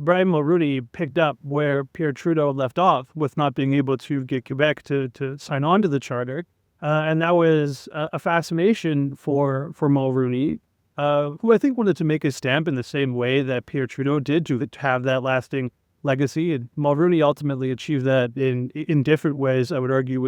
Brian Mulroney picked up where Pierre Trudeau left off with not being able to get Quebec to sign on to the charter. And that was a fascination for Mulroney, who I think wanted to make his stamp in the same way that Pierre Trudeau did to have that lasting legacy. And Mulroney ultimately achieved that in different ways, I would argue,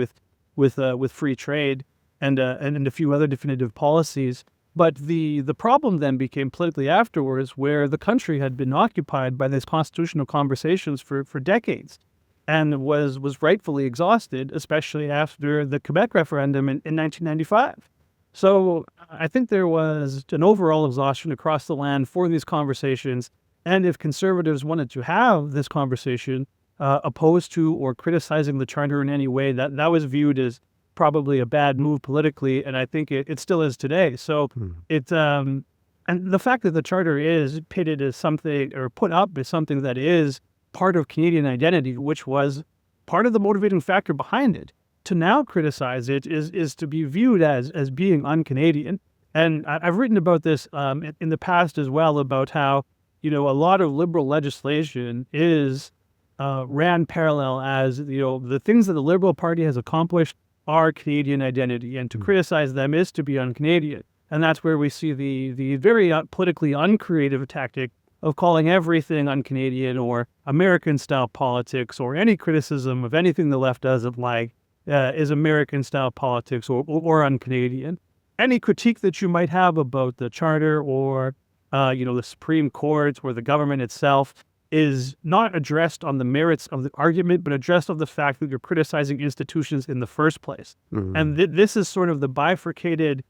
with free trade and a few other definitive policies. But the problem then became politically afterwards, where the country had been occupied by these constitutional conversations for decades and was rightfully exhausted, especially after the Quebec referendum in 1995. So I think there was an overall exhaustion across the land for these conversations. And if Conservatives wanted to have this conversation opposed to or criticizing the charter in any way, that was viewed as probably a bad move politically, and I think it still is today. So and the fact that the charter is pitted as something, or put up as something that is part of Canadian identity, which was part of the motivating factor behind it, to now criticize it is to be viewed as being un-Canadian. And I've written about this in the past as well, about how, a lot of liberal legislation is ran parallel as, the things that the Liberal Party has accomplished are Canadian identity, and to criticize them is to be un-Canadian. And that's where we see the very politically uncreative tactic of calling everything un-Canadian or American-style politics, or any criticism of anything the left doesn't like is American-style politics or un-Canadian. Any critique that you might have about the Charter or, the Supreme Court or the government itself is not addressed on the merits of the argument, but addressed on the fact that you're criticizing institutions in the first place. And this is sort of the bifurcated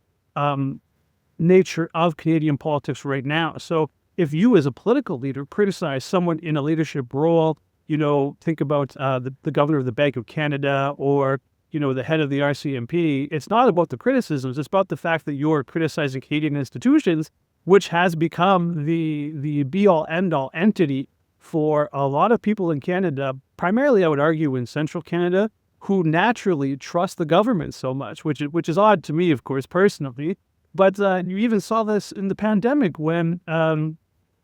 nature of Canadian politics right now. So if you as a political leader criticize someone in a leadership role, think about the governor of the Bank of Canada or, the head of the RCMP, it's not about the criticisms, it's about the fact that you're criticizing Canadian institutions, which has become the be-all, end-all entity for a lot of people in Canada, primarily I would argue in central Canada, who naturally trust the government so much, which is odd to me, of course, personally. But you even saw this in the pandemic when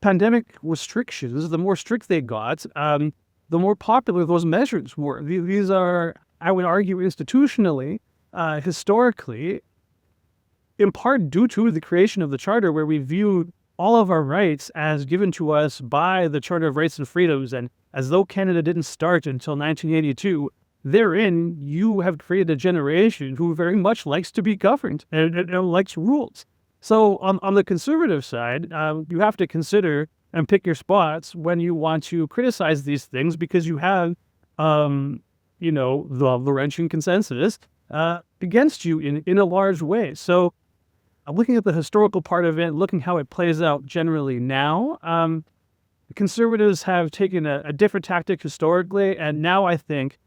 pandemic restrictions, the more strict they got, the more popular those measures were. These are, I would argue, institutionally, historically, in part due to the creation of the Charter, where we viewed all of our rights as given to us by the Charter of Rights and Freedoms, and as though Canada didn't start until 1982, therein you have created a generation who very much likes to be governed and likes rules. So on the Conservative side, you have to consider and pick your spots when you want to criticize these things, because you have, the Laurentian consensus against you in a large way. So looking at the historical part of it, looking how it plays out generally now, Conservatives have taken a different tactic historically, and now I think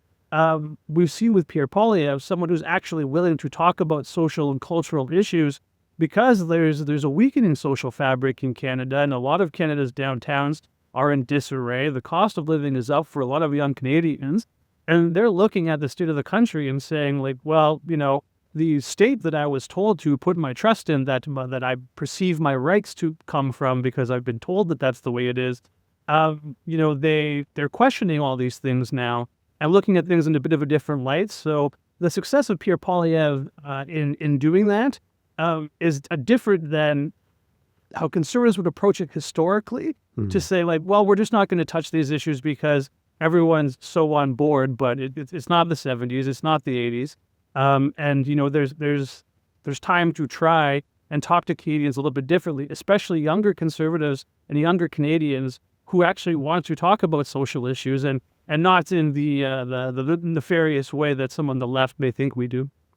we've seen with Pierre Poilievre someone who's actually willing to talk about social and cultural issues, because there's a weakening social fabric in Canada, and a lot of Canada's downtowns are in disarray. The cost of living is up for a lot of young Canadians, and they're looking at the state of the country and saying, like, well, the state that I was told to put my trust in, that I perceive my rights to come from because I've been told that that's the way it is, they're questioning all these things now and looking at things in a bit of a different light. So the success of Pierre Poilievre in doing that is different than how Conservatives would approach it historically, to say, like, well, we're just not going to touch these issues because everyone's so on board, but it's not the 70s, it's not the 80s. There's time to try and talk to Canadians a little bit differently, especially younger Conservatives and younger Canadians who actually want to talk about social issues and not in the nefarious way that some on the left may think we do.